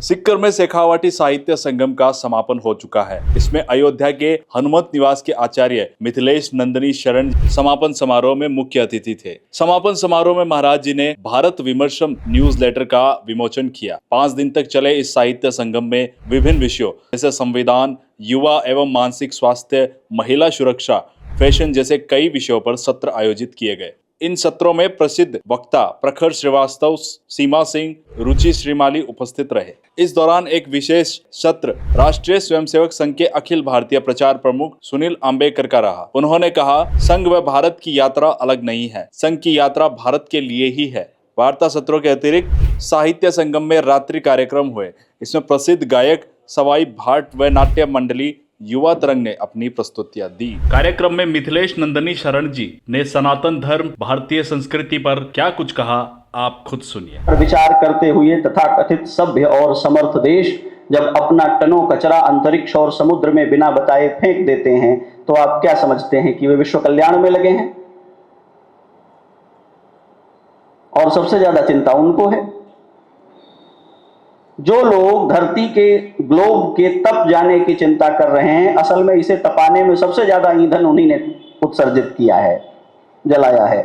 सिक्कर में शेखावाटी साहित्य संगम का समापन हो चुका है। इसमें अयोध्या के हनुमत निवास के आचार्य मिथिलेश नंदनी शरण समापन समारोह में मुख्य अतिथि थे। समापन समारोह में महाराज जी ने भारत विमर्शम न्यूज़लेटर का विमोचन किया। 5 दिन तक चले इस साहित्य संगम में विभिन्न विषयों जैसे संविधान, युवा एवं मानसिक स्वास्थ्य, महिला सुरक्षा, फैशन जैसे कई विषयों पर सत्र आयोजित किए गए। इन सत्रों में प्रसिद्ध वक्ता प्रखर श्रीवास्तव, सीमा सिंह, रुचि श्रीमाली उपस्थित रहे। इस दौरान एक विशेष सत्र राष्ट्रीय स्वयंसेवक संघ के अखिल भारतीय प्रचार प्रमुख सुनील अंबेकर का रहा। उन्होंने कहा, संघ व भारत की यात्रा अलग नहीं है, संघ की यात्रा भारत के लिए ही है। वार्ता सत्रों के अतिरिक्त साहित्य संगम में रात्रि कार्यक्रम हुए। इसमें प्रसिद्ध गायक सवाई भाट व नाट्य मंडली युवा तरंग ने अपनी प्रस्तुतियां दी। कार्यक्रम में मिथिलेश नंदनी शरण जी ने सनातन धर्म, भारतीय संस्कृति पर क्या कुछ कहा, आप खुद सुनिए। विचार करते हुए तथाकथित सभ्य और समर्थ देश जब अपना टनों कचरा अंतरिक्ष और समुद्र में बिना बताए फेंक देते हैं तो आप क्या समझते हैं कि वे विश्व कल्याण में लगे हैं? और सबसे ज्यादा चिंता उनको है जो लोग धरती के ग्लोब के तप जाने की चिंता कर रहे हैं। असल में इसे तपाने में सबसे ज्यादा ईंधन उन्हीं ने उत्सर्जित किया है, जलाया है।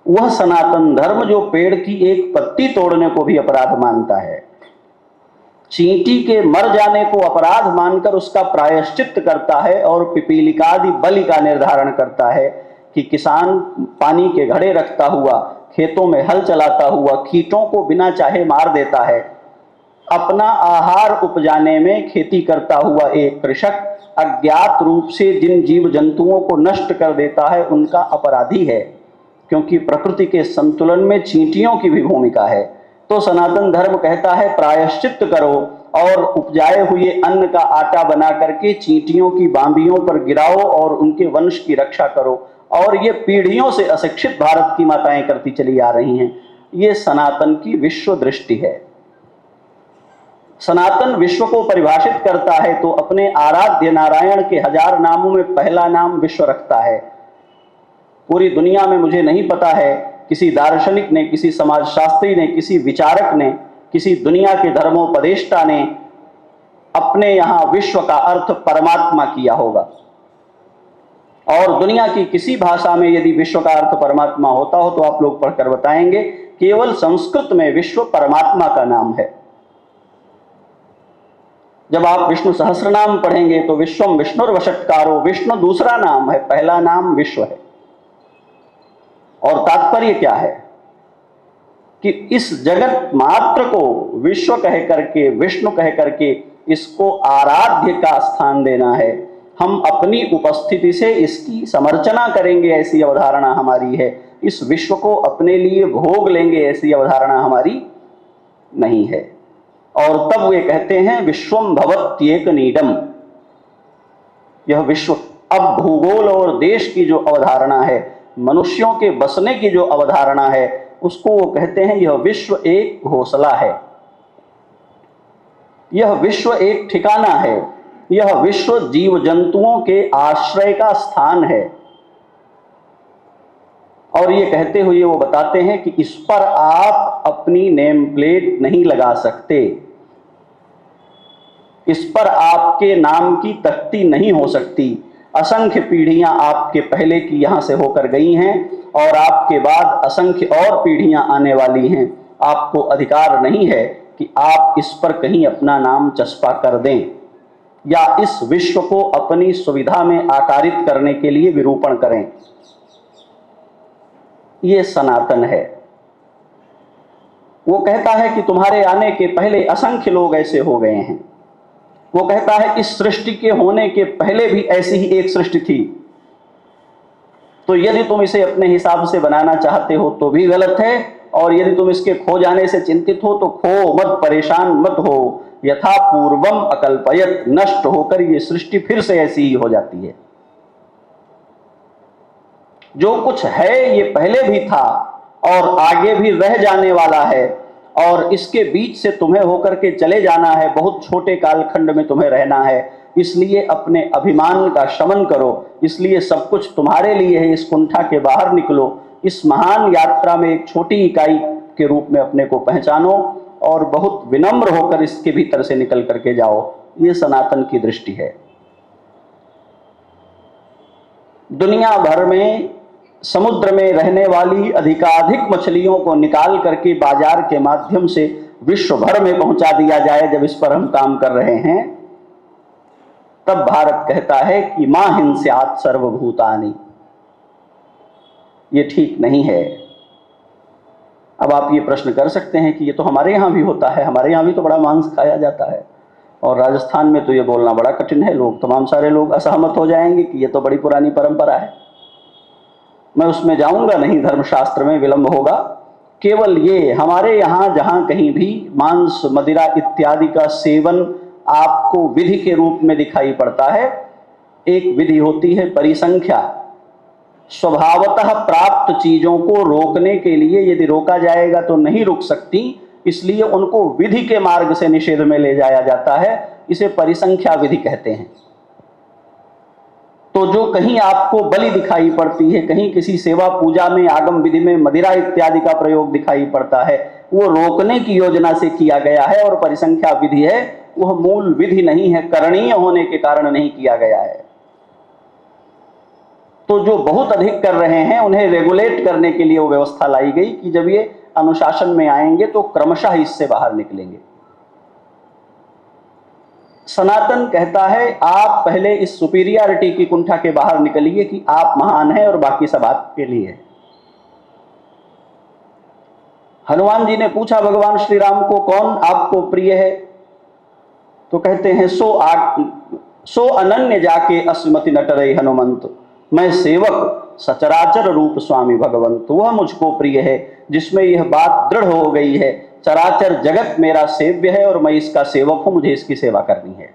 वह सनातन धर्म जो पेड़ की एक पत्ती तोड़ने को भी अपराध मानता है, चींटी के मर जाने को अपराध मानकर उसका प्रायश्चित करता है और पिपीलिकादि बलि का निर्धारण करता है कि किसान पानी के घड़े रखता हुआ, खेतों में हल चलाता हुआ कीटों को बिना चाहे मार देता है। अपना आहार उपजाने में खेती करता हुआ एक कृषक अज्ञात रूप से जिन जीव जंतुओं को नष्ट कर देता है उनका अपराधी है, क्योंकि प्रकृति के संतुलन में चींटियों की भी भूमिका है। तो सनातन धर्म कहता है प्रायश्चित करो और उपजाए हुए अन्न का आटा बना करके चींटियों की बांबियों पर गिराओ और उनके वंश की रक्षा करो। और ये पीढ़ियों से अशिक्षित भारत की माताएं करती चली आ रही हैं। ये सनातन की विश्व दृष्टि है। सनातन विश्व को परिभाषित करता है तो अपने आराध्य नारायण के 1000 नामों में पहला नाम विश्व रखता है। पूरी दुनिया में मुझे नहीं पता है किसी दार्शनिक ने, किसी समाजशास्त्री ने, किसी विचारक ने, किसी दुनिया के धर्मोपदेष्टा ने अपने यहां विश्व का अर्थ परमात्मा किया होगा। और दुनिया की किसी भाषा में यदि विश्व का अर्थ परमात्मा होता हो तो आप लोग पढ़कर बताएंगे, केवल संस्कृत में विश्व परमात्मा का नाम है। जब आप विष्णु सहस्रनाम पढ़ेंगे तो विश्वम विष्णुर्वषट्कारो, विष्णु दूसरा नाम है, पहला नाम विश्व है। और तात्पर्य क्या है कि इस जगत मात्र को विश्व कह करके, विष्णु कह करके इसको आराध्य का स्थान देना है। हम अपनी उपस्थिति से इसकी समर्चना करेंगे, ऐसी अवधारणा हमारी है। इस विश्व को अपने लिए भोग लेंगे, ऐसी अवधारणा हमारी नहीं है। और तब वे कहते हैं विश्वम भवत्येक नीडम। यह विश्व अब भूगोल और देश की जो अवधारणा है, मनुष्यों के बसने की जो अवधारणा है, उसको वो कहते हैं यह विश्व एक घोंसला है, यह विश्व एक ठिकाना है, यह विश्व जीव जंतुओं के आश्रय का स्थान है। और ये कहते हुए वो बताते हैं कि इस पर आप अपनी नेम प्लेट नहीं लगा सकते, इस पर आपके नाम की तख्ती नहीं हो सकती। असंख्य पीढ़ियां आपके पहले की यहां से होकर गई हैं और आपके बाद असंख्य और पीढ़ियां आने वाली हैं। आपको अधिकार नहीं है कि आप इस पर कहीं अपना नाम चस्पा कर दें या इस विश्व को अपनी सुविधा में आकारित करने के लिए विरूपण करें। ये सनातन है। वो कहता है कि तुम्हारे आने के पहले असंख्य लोग ऐसे हो गए हैं। वो कहता है इस सृष्टि के होने के पहले भी ऐसी ही एक सृष्टि थी। तो यदि तुम इसे अपने हिसाब से बनाना चाहते हो तो भी गलत है, और यदि तुम इसके खो जाने से चिंतित हो तो खो मत, परेशान मत हो। यथा पूर्वम अकल्पयत, नष्ट होकर ये सृष्टि फिर से ऐसी ही हो जाती है। जो कुछ है ये पहले भी था और आगे भी रह जाने वाला है, और इसके बीच से तुम्हें होकर के चले जाना है। बहुत छोटे कालखंड में तुम्हें रहना है, इसलिए अपने अभिमान का शमन करो। इसलिए सब कुछ तुम्हारे लिए है। इस कुंठा के बाहर निकलो, इस महान यात्रा में एक छोटी इकाई के रूप में अपने को पहचानो और बहुत विनम्र होकर इसके भीतर से निकल करके जाओ। ये सनातन की दृष्टि है। दुनिया भर में समुद्र में रहने वाली अधिकाधिक मछलियों को निकाल करके बाजार के माध्यम से विश्व भर में पहुंचा दिया जाए, जब इस पर हम काम कर रहे हैं, तब भारत कहता है कि मां हिंस्यात् सर्वभूतानि। ये ठीक नहीं है। अब आप ये प्रश्न कर सकते हैं कि ये तो हमारे यहाँ भी होता है, हमारे यहाँ भी तो बड़ा मांस खाया जाता है, और राजस्थान में तो ये बोलना बड़ा कठिन है। लोग, तमाम सारे लोग असहमत हो जाएंगे कि ये तो बड़ी पुरानी परंपरा है। मैं उसमें जाऊंगा नहीं, धर्मशास्त्र में विलंब होगा। केवल ये हमारे यहाँ जहाँ कहीं भी मांस, मदिरा इत्यादि का सेवन आपको विधि के रूप में दिखाई पड़ता है, एक विधि होती है परिसंख्या। स्वभावतः प्राप्त चीजों को रोकने के लिए यदि रोका जाएगा तो नहीं रुक सकती, इसलिए उनको विधि के मार्ग से निषेध में ले जाया जाता है। इसे परिसंख्या विधि कहते हैं। तो जो कहीं आपको बलि दिखाई पड़ती है, कहीं किसी सेवा पूजा में, आगम विधि में मदिरा इत्यादि का प्रयोग दिखाई पड़ता है, वो रोकने की योजना से किया गया है, और परिसंख्या विधि है, वह मूल विधि नहीं है, करणीय होने के कारण नहीं किया गया है। तो जो बहुत अधिक कर रहे हैं उन्हें रेगुलेट करने के लिए वो व्यवस्था लाई गई कि जब ये अनुशासन में आएंगे तो क्रमशः इससे बाहर निकलेंगे। सनातन कहता है आप पहले इस सुपीरियरिटी की कुंठा के बाहर निकलिए कि आप महान हैं और बाकी सब आपके लिए है। हनुमान जी ने पूछा भगवान श्री राम को, कौन आपको प्रिय है? तो कहते हैं सो अनन्य जाके अस्मति नटरई हनुमंत, मैं सेवक सचराचर रूप स्वामी भगवंत। वह मुझको प्रिय है जिसमें यह बात दृढ़ हो गई है, चराचर जगत मेरा सेव्य है और मैं इसका सेवक हूं, मुझे इसकी सेवा करनी है।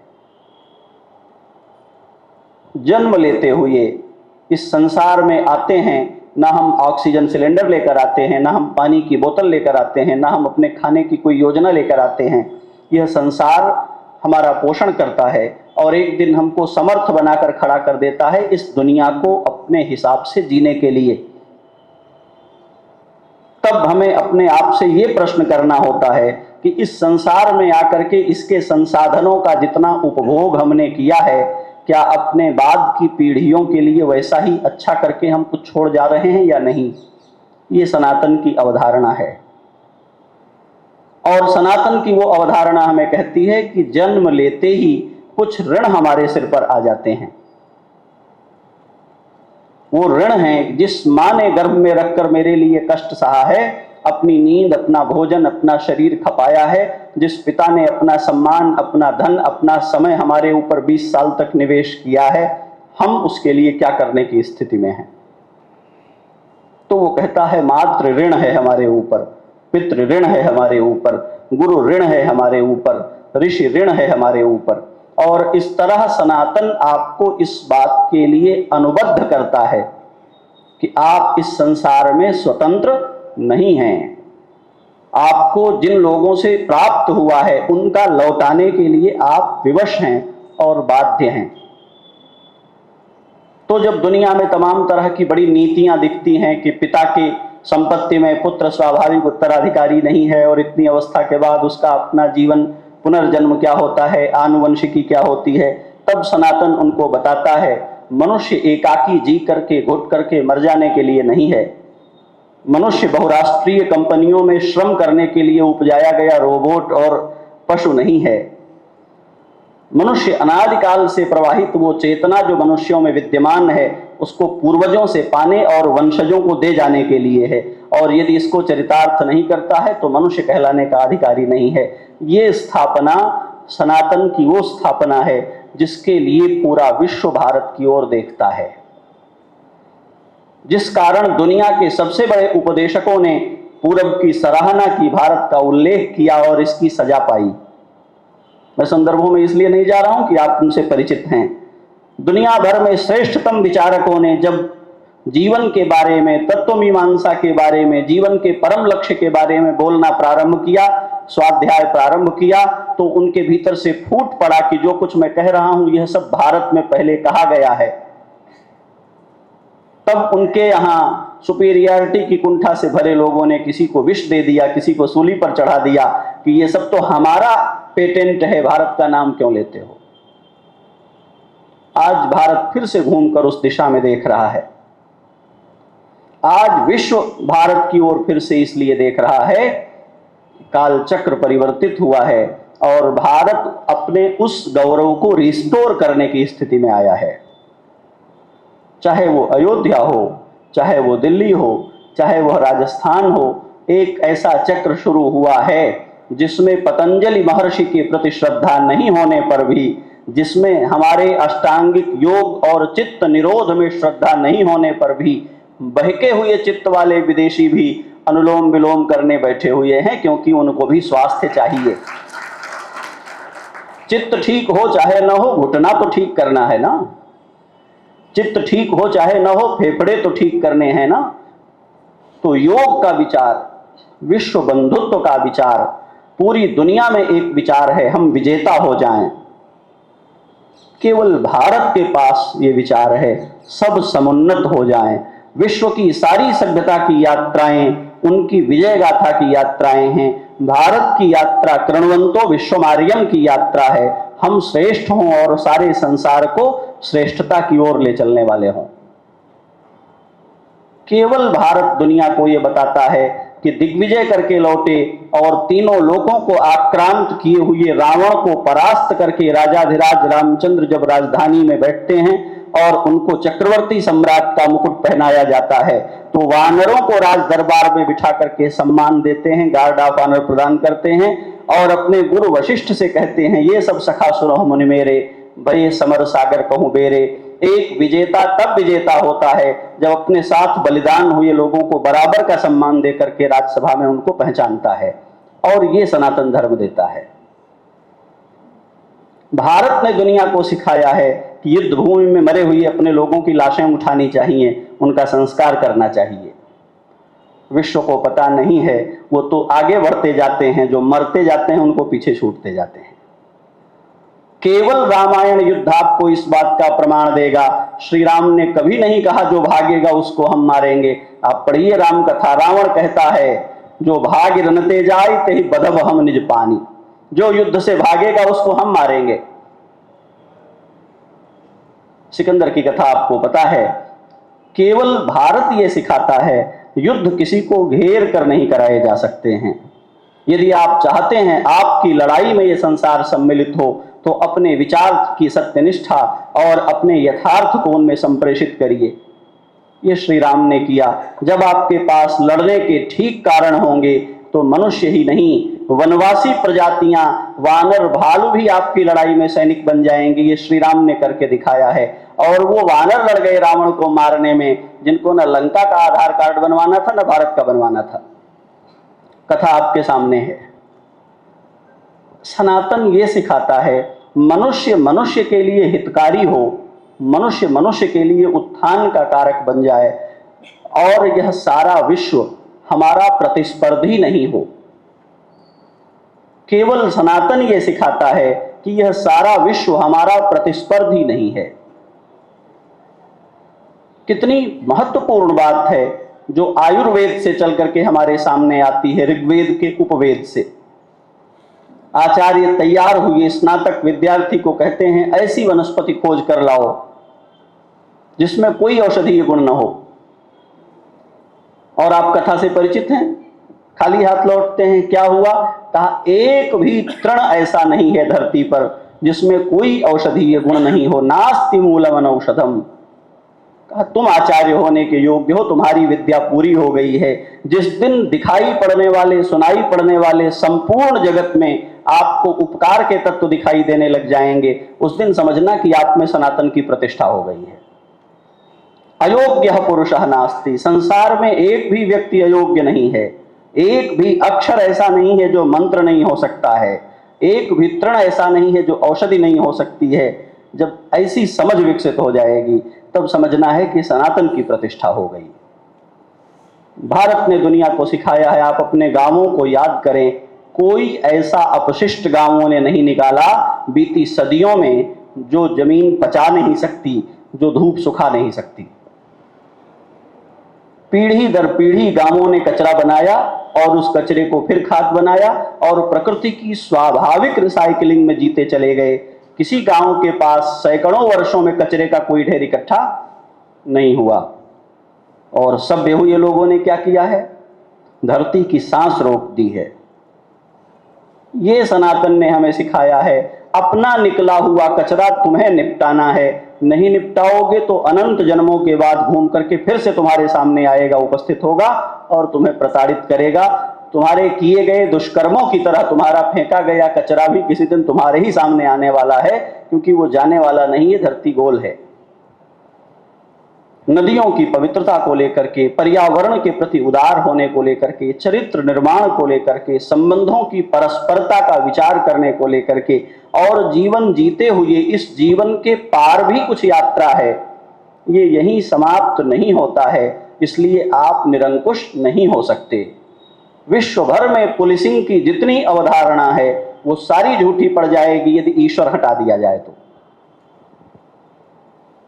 जन्म लेते हुए इस संसार में आते हैं, ना हम ऑक्सीजन सिलेंडर लेकर आते हैं, ना हम पानी की बोतल लेकर आते हैं, ना हम अपने खाने की कोई योजना लेकर आते हैं। यह संसार हमारा पोषण करता है और एक दिन हमको समर्थ बनाकर खड़ा कर देता है इस दुनिया को अपने हिसाब से जीने के लिए। तब हमें अपने आप से ये प्रश्न करना होता है कि इस संसार में आकर के इसके संसाधनों का जितना उपभोग हमने किया है, क्या अपने बाद की पीढ़ियों के लिए वैसा ही अच्छा करके हम कुछ छोड़ जा रहे हैं या नहीं? ये सनातन की अवधारणा है। और सनातन की वो अवधारणा हमें कहती है कि जन्म लेते ही कुछ ऋण हमारे सिर पर आ जाते हैं। वो ऋण है जिस मां ने गर्भ में रखकर मेरे लिए कष्ट सहा है, अपनी नींद, अपना भोजन, अपना शरीर खपाया है, जिस पिता ने अपना सम्मान, अपना धन, अपना समय हमारे ऊपर 20 साल तक निवेश किया है, हम उसके लिए क्या करने की स्थिति में हैं? तो वो कहता है मातृ ऋण है हमारे ऊपर, पितृ ऋण है हमारे ऊपर, गुरु ऋण है हमारे ऊपर, ऋषि ऋण है हमारे ऊपर। और इस तरह सनातन आपको इस बात के लिए अनुबद्ध करता है कि आप इस संसार में स्वतंत्र नहीं हैं। आपको जिन लोगों से प्राप्त हुआ है उनका लौटाने के लिए आप विवश हैं और बाध्य हैं। तो जब दुनिया में तमाम तरह की बड़ी नीतियां दिखती हैं कि पिता की संपत्ति में पुत्र स्वाभाविक उत्तराधिकारी नहीं है, और इतनी अवस्था के बाद उसका अपना जीवन पुनर्जन्म क्या होता है, आनुवंशिकी क्या होती है, तब सनातन उनको बताता है मनुष्य एकाकी जी करके, घुट करके मर जाने के लिए नहीं है। मनुष्य बहुराष्ट्रीय कंपनियों में श्रम करने के लिए उपजाया गया रोबोट और पशु नहीं है। मनुष्य अनादिकाल से प्रवाहित वो चेतना जो मनुष्यों में विद्यमान है, उसको पूर्वजों से पाने और वंशजों को दे जाने के लिए है, और यदि इसको चरितार्थ नहीं करता है तो मनुष्य कहलाने का अधिकारी नहीं है। ये स्थापना सनातन की वो स्थापना है जिसके लिए पूरा विश्व भारत की ओर देखता है, जिस कारण दुनिया के सबसे बड़े उपदेशकों ने पूरब की सराहना की, भारत का उल्लेख किया और इसकी सजा पाई। मैं संदर्भों में इसलिए नहीं जा रहा हूं कि आप उनसे परिचित हैं। दुनिया भर में श्रेष्ठतम विचारकों ने जब जीवन के बारे में, तत्वमीमांसा के बारे में, जीवन के परम लक्ष्य के बारे में बोलना प्रारंभ किया, स्वाध्याय प्रारंभ किया, तो उनके भीतर से फूट पड़ा कि जो कुछ मैं कह रहा हूं यह सब भारत में पहले कहा गया है। तब उनके यहाँ सुपीरियरिटी की कुंठा से भरे लोगों ने किसी को विष दे दिया, किसी को सूली पर चढ़ा दिया कि ये सब तो हमारा पेटेंट है, भारत का नाम क्यों लेते हो। आज भारत फिर से घूमकर उस दिशा में देख रहा है। आज विश्व भारत की ओर फिर से इसलिए देख रहा है, काल चक्र परिवर्तित हुआ है और भारत अपने उस गौरव को रिस्टोर करने की स्थिति में आया है। चाहे वो अयोध्या हो, चाहे वो दिल्ली हो, चाहे वह राजस्थान हो, एक ऐसा चक्र शुरू हुआ है जिसमें पतंजलि महर्षि के प्रति श्रद्धा नहीं होने पर भी, जिसमें हमारे अष्टांगिक योग और चित्त निरोध में श्रद्धा नहीं होने पर भी बहके हुए चित्त वाले विदेशी भी अनुलोम विलोम करने बैठे हुए हैं, क्योंकि उनको भी स्वास्थ्य चाहिए। चित्त ठीक हो चाहे न हो, घुटना तो ठीक करना है ना। चित्त ठीक हो चाहे न हो, फेफड़े तो ठीक करने हैं ना। तो योग का विचार, विश्व बंधुत्व का विचार, पूरी दुनिया में एक विचार है, हम विजेता हो जाएं। केवल भारत के पास ये विचार है, सब समुन्नत हो जाएं। विश्व की सारी सभ्यता की यात्राएं उनकी विजय गाथा की यात्राएं हैं। भारत की यात्रा कृण्वन्तो विश्वमार्यम की यात्रा है। हम श्रेष्ठ हों और सारे संसार को श्रेष्ठता की ओर ले चलने वाले हों। केवल भारत दुनिया को यह बताता है कि दिग्विजय करके लौटे और तीनों लोकों को आक्रांत किए हुए रावण को परास्त करके राजाधिराज रामचंद्र जब राजधानी में बैठते हैं और उनको चक्रवर्ती सम्राट का मुकुट पहनाया जाता है, तो वानरों को राज दरबार में बिठा करके सम्मान देते हैं, गार्ड ऑफ ऑनर प्रदान करते हैं और अपने गुरु वशिष्ठ से कहते हैं, ये सब सखा सुनो मुनि मेरे, भये समर सागर कहूं बेरे। एक विजेता तब विजेता होता है जब अपने साथ बलिदान हुए लोगों को बराबर का सम्मान देकर के राज्यसभा में उनको पहचानता है, और ये सनातन धर्म देता है। भारत ने दुनिया को सिखाया है कि युद्ध भूमि में मरे हुए अपने लोगों की लाशें उठानी चाहिए, उनका संस्कार करना चाहिए। विश्व को पता नहीं है, वो तो आगे बढ़ते जाते हैं, जो मरते जाते हैं उनको पीछे छूटते जाते हैं। केवल रामायण युद्ध आपको इस बात का प्रमाण देगा। श्री राम ने कभी नहीं कहा जो भागेगा उसको हम मारेंगे। आप पढ़िए राम कथा, रावण कहता है जो भाग रनते जाए ते बधब हम निज पानी, जो युद्ध से भागेगा उसको हम मारेंगे। सिकंदर की कथा आपको पता है। केवल भारत ये सिखाता है युद्ध किसी को घेर कर नहीं कराए जा सकते हैं। यदि आप चाहते हैं आपकी लड़ाई में ये संसार सम्मिलित हो, तो अपने विचार की सत्यनिष्ठा और अपने यथार्थ को उनमें संप्रेषित करिए। ये श्री राम ने किया। जब आपके पास लड़ने के ठीक कारण होंगे तो मनुष्य ही नहीं, वनवासी प्रजातियां, वानर भालू भी आपकी लड़ाई में सैनिक बन जाएंगे। ये श्री राम ने करके दिखाया है। और वो वानर लड़ गए रावण को मारने में, जिनको न लंका का आधार कार्ड बनवाना था न भारत का बनवाना था। कथा आपके सामने है। सनातन ये सिखाता है मनुष्य मनुष्य के लिए हितकारी हो, मनुष्य मनुष्य के लिए उत्थान का कारक बन जाए, और यह सारा विश्व हमारा प्रतिस्पर्धी नहीं हो। केवल सनातन ये सिखाता है कि यह सारा विश्व हमारा प्रतिस्पर्धी नहीं है। कितनी महत्वपूर्ण बात है जो आयुर्वेद से चल करके हमारे सामने आती है, ऋग्वेद के उपवेद से। आचार्य तैयार हुए स्नातक विद्यार्थी को कहते हैं ऐसी वनस्पति खोज कर लाओ जिसमें कोई औषधीय गुण न हो। और आप कथा से परिचित हैं, खाली हाथ लौटते हैं। क्या हुआ? कहा एक भी तृण ऐसा नहीं है धरती पर जिसमें कोई औषधीय गुण नहीं हो। नास्ति मूलम औषधम। कहा तुम आचार्य होने के योग्य हो, तुम्हारी विद्या पूरी हो गई है। जिस दिन दिखाई पड़ने वाले, सुनाई पड़ने वाले संपूर्ण जगत में आपको उपकार के तत्व दिखाई देने लग जाएंगे, उस दिन समझना कि आप में सनातन की प्रतिष्ठा हो गई है। अयोग्य पुरुषः नास्ति। संसार में एक भी व्यक्ति अयोग्य नहीं है। एक भी अक्षर ऐसा नहीं है जो मंत्र नहीं हो सकता है। एक भी तृण ऐसा नहीं है जो औषधि नहीं हो सकती है। जब ऐसी समझ विकसित हो जाएगी तब समझना है कि सनातन की प्रतिष्ठा हो गई। भारत ने दुनिया को सिखाया है, आप अपने गांवों को याद करें, कोई ऐसा अपशिष्ट गांवों ने नहीं निकाला बीती सदियों में जो जमीन पचा नहीं सकती, जो धूप सुखा नहीं सकती। पीढ़ी दर पीढ़ी गांवों ने कचरा बनाया और उस कचरे को फिर खाद बनाया और प्रकृति की स्वाभाविक रिसाइकलिंग में जीते चले गए। किसी गांव के पास सैकड़ों वर्षों में कचरे का कोई ढेर इकट्ठा नहीं हुआ। और सभ्य हुए लोगों ने क्या किया है? धरती की सांस रोक दी है। ये सनातन ने हमें सिखाया है, अपना निकला हुआ कचरा तुम्हें निपटाना है। नहीं निपटाओगे तो अनंत जन्मों के बाद घूम करके फिर से तुम्हारे सामने आएगा, उपस्थित होगा और तुम्हें प्रताड़ित करेगा। तुम्हारे किए गए दुष्कर्मों की तरह तुम्हारा फेंका गया कचरा भी किसी दिन तुम्हारे ही सामने आने वाला है, क्योंकि वो जाने वाला नहीं है, धरती गोल है। नदियों की पवित्रता को लेकर के, पर्यावरण के प्रति उदार होने को लेकर के, चरित्र निर्माण को लेकर के, संबंधों की परस्परता का विचार करने को लेकर के, और जीवन जीते हुए इस जीवन के पार भी कुछ यात्रा है। ये यहीं समाप्त नहीं होता है, इसलिए आप निरंकुश नहीं हो सकते। विश्व भर में पुलिसिंग की जितनी अवधारणा है वो सारी झूठी पड़ जाएगी यदि ईश्वर हटा दिया जाए तो।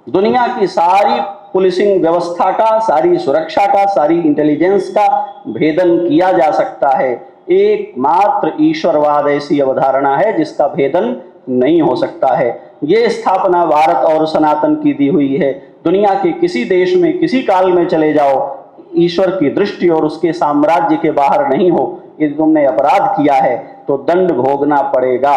दुनिया की सारी पुलिसिंग व्यवस्था का, सारी सुरक्षा का, सारी इंटेलिजेंस का भेदन किया जा सकता है। एकमात्र ईश्वरवाद ऐसी अवधारणा है जिसका भेदन नहीं हो सकता है। ये स्थापना भारत और सनातन की दी हुई है। दुनिया के किसी देश में किसी काल में चले जाओ, ईश्वर की दृष्टि और उसके साम्राज्य के बाहर नहीं हो। यदि तुमने अपराध किया है तो दंड भोगना पड़ेगा।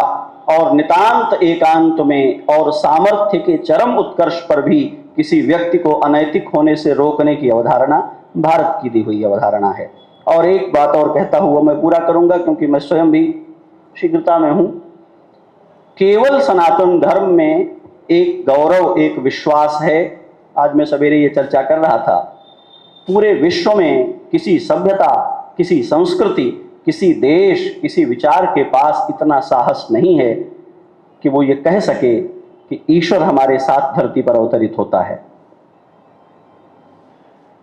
और नितांत एकांत में और सामर्थ्य के चरम उत्कर्ष पर भी किसी व्यक्ति को अनैतिक होने से रोकने की अवधारणा भारत की दी हुई अवधारणा है। और एक बात और कहता हुआ मैं पूरा करूंगा, क्योंकि मैं स्वयं भी शीघ्रता में हूं। केवल सनातन धर्म में एक गौरव, एक विश्वास है। आज मैं सवेरे ये चर्चा कर रहा था, पूरे विश्व में किसी सभ्यता, किसी संस्कृति, किसी देश, किसी विचार के पास इतना साहस नहीं है कि वो ये कह सके कि ईश्वर हमारे साथ धरती पर अवतरित होता है।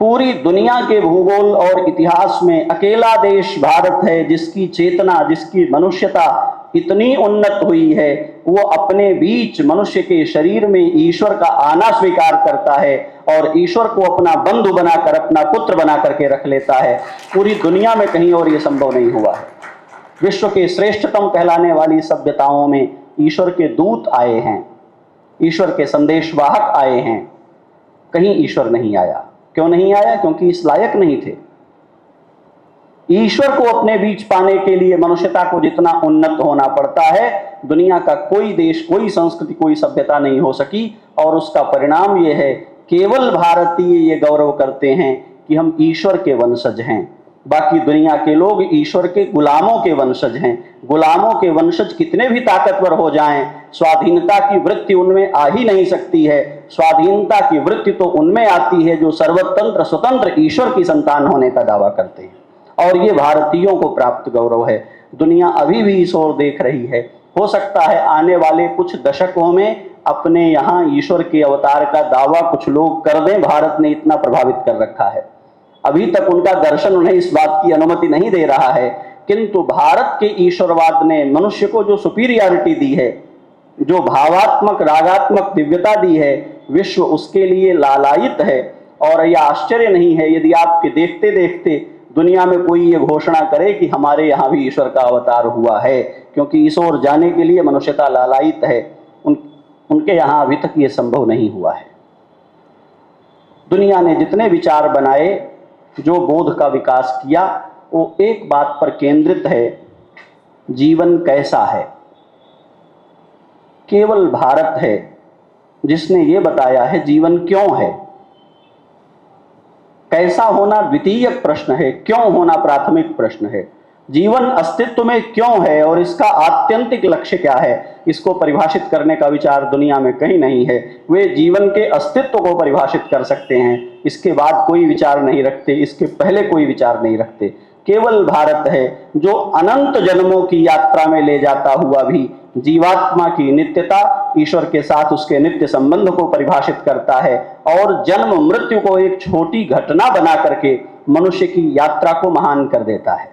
पूरी दुनिया के भूगोल और इतिहास में अकेला देश भारत है जिसकी चेतना, जिसकी मनुष्यता इतनी उन्नत हुई है, वो अपने बीच मनुष्य के शरीर में ईश्वर का आना स्वीकार करता है और ईश्वर को अपना बंधु बनाकर, अपना पुत्र बना करके रख लेता है। पूरी दुनिया में कहीं और ये संभव नहीं हुआ है। विश्व के श्रेष्ठतम कहलाने वाली सभ्यताओं में ईश्वर के दूत आए हैं, ईश्वर के संदेशवाहक आए हैं। कहीं ईश्वर नहीं आया। क्यों नहीं आया? क्योंकि इस लायक नहीं थे। ईश्वर को अपने बीच पाने के लिए मनुष्यता को जितना उन्नत होना पड़ता है, दुनिया का कोई देश, कोई संस्कृति, कोई सभ्यता नहीं हो सकी। और उसका परिणाम यह है, केवल भारतीय ये गौरव करते हैं कि हम ईश्वर के वंशज हैं। बाकी दुनिया के लोग ईश्वर के गुलामों के वंशज हैं। गुलामों के वंशज कितने भी ताकतवर हो जाएं, स्वाधीनता की वृत्ति उनमें आ ही नहीं सकती है। स्वाधीनता की वृत्ति तो उनमें आती है जो सर्वतंत्र स्वतंत्र ईश्वर की संतान होने का दावा करते हैं। और ये भारतीयों को प्राप्त गौरव है। दुनिया अभी भी इस ओर देख रही है। हो सकता है आने वाले कुछ दशकों में अपने यहाँ ईश्वर के अवतार का दावा कुछ लोग कर दें। भारत ने इतना प्रभावित कर रखा है, अभी तक उनका दर्शन उन्हें इस बात की अनुमति नहीं दे रहा है। किंतु भारत के ईश्वरवाद ने मनुष्य को जो सुपीरियरिटी दी है, जो भावात्मक रागात्मक दिव्यता दी है, विश्व उसके लिए लालायित है। और यह आश्चर्य नहीं है यदि आपके देखते देखते दुनिया में कोई ये घोषणा करे कि हमारे यहाँ भी ईश्वर का अवतार हुआ है, क्योंकि इस ओर जाने के लिए मनुष्यता लालायित है। उनके यहाँ अभी तक ये संभव नहीं हुआ है। दुनिया ने जितने विचार बनाए, जो बोध का विकास किया, वो एक बात पर केंद्रित है, जीवन कैसा है। केवल भारत है जिसने ये बताया है जीवन क्यों है। कैसा होना द्वितीय प्रश्न है, क्यों होना प्राथमिक प्रश्न है। जीवन अस्तित्व में क्यों है और इसका आत्यंतिक लक्ष्य क्या है, इसको परिभाषित करने का विचार दुनिया में कहीं नहीं है। वे जीवन के अस्तित्व को परिभाषित कर सकते हैं, इसके बाद कोई विचार नहीं रखते, इसके पहले कोई विचार नहीं रखते। केवल भारत है जो अनंत जन्मों की यात्रा में ले जाता हुआ भी जीवात्मा की नित्यता, ईश्वर के साथ उसके नित्य संबंध को परिभाषित करता है और जन्म मृत्यु को एक छोटी घटना बना करके मनुष्य की यात्रा को महान कर देता है।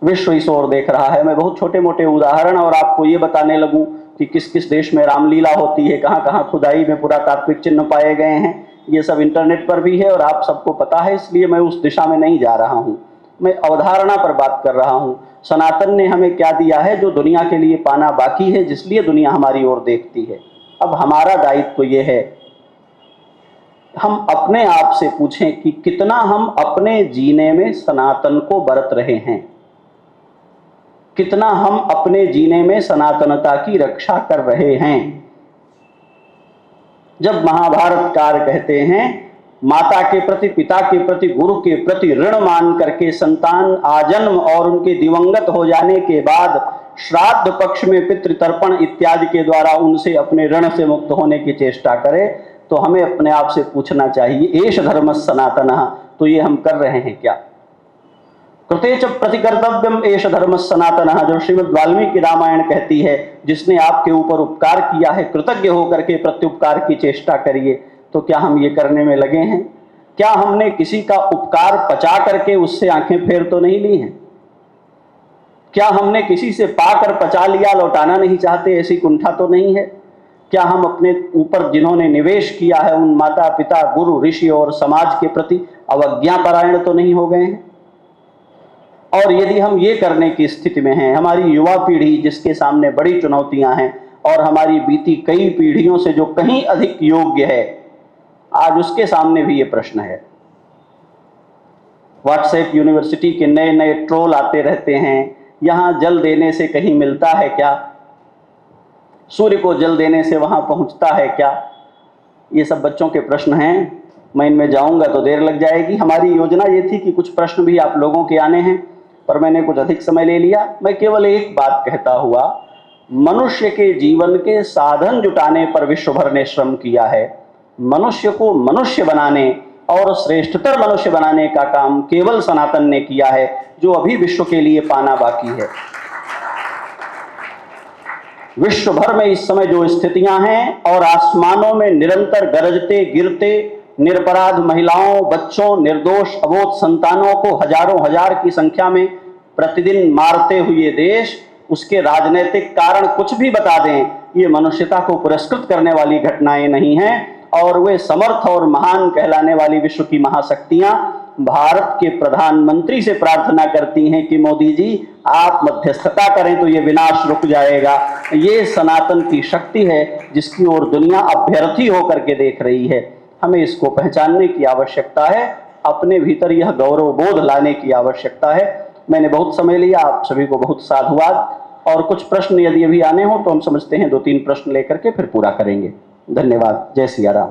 विश्व इस ओर देख रहा है। मैं बहुत छोटे मोटे उदाहरण और आपको ये बताने लगूं कि किस किस देश में रामलीला होती है, कहाँ कहाँ खुदाई में पुरातात्विक चिन्ह पाए गए हैं, ये सब इंटरनेट पर भी है और आप सबको पता है, इसलिए मैं उस दिशा में नहीं जा रहा हूँ। मैं अवधारणा पर बात कर रहा हूँ। सनातन ने हमें क्या दिया है जो दुनिया के लिए पाना बाकी है, जिसलिए दुनिया हमारी ओर देखती है। अब हमारा दायित्व ये है, हम अपने आप से पूछें कि कितना हम अपने जीने में सनातन को बरत रहे हैं, कितना हम अपने जीने में सनातनता की रक्षा कर रहे हैं। जब महाभारतकार कहते हैं माता के प्रति, पिता के प्रति, गुरु के प्रति ऋण मान करके संतान आजन्म और उनके दिवंगत हो जाने के बाद श्राद्ध पक्ष में पितृतर्पण इत्यादि के द्वारा उनसे अपने ऋण से मुक्त होने की चेष्टा करे, तो हमें अपने आप से पूछना चाहिए एष धर्म सनातनः, तो ये हम कर रहे हैं क्या? कृते च प्रतिकर्तव्यम एष धर्म सनातनः, जो श्रीमद् वाल्मीकि रामायण कहती है, जिसने आपके ऊपर उपकार किया है कृतज्ञ होकर के प्रत्युपकार की चेष्टा करिए। तो क्या हम ये करने में लगे हैं? क्या हमने किसी का उपकार पचा करके उससे आंखें फेर तो नहीं ली हैं? क्या हमने किसी से पाकर पचा लिया लौटाना नहीं चाहते, ऐसी कुंठा तो नहीं है? क्या हम अपने ऊपर जिन्होंने निवेश किया है उन माता पिता, गुरु, ऋषि और समाज के प्रति अवज्ञापरायण तो नहीं हो गए हैं? और यदि हम ये करने की स्थिति में हैं, हमारी युवा पीढ़ी जिसके सामने बड़ी चुनौतियां हैं और हमारी बीती कई पीढ़ियों से जो कहीं अधिक योग्य है, आज उसके सामने भी ये प्रश्न है। व्हाट्सएप यूनिवर्सिटी के नए नए ट्रोल आते रहते हैं, यहाँ जल देने से कहीं मिलता है क्या? सूर्य को जल देने से वहाँ पहुँचता है क्या? ये सब बच्चों के प्रश्न हैं। मैं इनमें जाऊँगा तो देर लग जाएगी। हमारी योजना ये थी कि कुछ प्रश्न भी आप लोगों के आने हैं, पर मैंने कुछ अधिक समय ले लिया। मैं केवल एक बात कहता हुआ, मनुष्य के जीवन के साधन जुटाने पर विश्व भर ने श्रम किया है। मनुष्य को मनुष्य बनाने और श्रेष्ठतर मनुष्य बनाने का काम केवल सनातन ने किया है, जो अभी विश्व के लिए पाना बाकी है। विश्व भर में इस समय जो स्थितियां हैं और आसमानों में निरंतर गरजते गिरते निरपराध महिलाओं, बच्चों, निर्दोष अबोध संतानों को हजारों हजार की संख्या में प्रतिदिन मारते हुए देश, उसके राजनीतिक कारण कुछ भी बता दें, ये मनुष्यता को पुरस्कृत करने वाली घटनाएं नहीं हैं। और वे समर्थ और महान कहलाने वाली विश्व की महाशक्तियां भारत के प्रधानमंत्री से प्रार्थना करती हैं कि मोदी जी आप मध्यस्थता करें तो ये विनाश रुक जाएगा। ये सनातन की शक्ति है जिसकी ओर दुनिया अभ्यर्थी होकर के देख रही है। हमें इसको पहचानने की आवश्यकता है, अपने भीतर यह गौरव बोध लाने की आवश्यकता है। मैंने बहुत समय लिया, आप सभी को बहुत साधुवाद। और कुछ प्रश्न यदि अभी आने हो तो हम समझते हैं 2-3 प्रश्न लेकर के फिर पूरा करेंगे। धन्यवाद। जय सिया राम।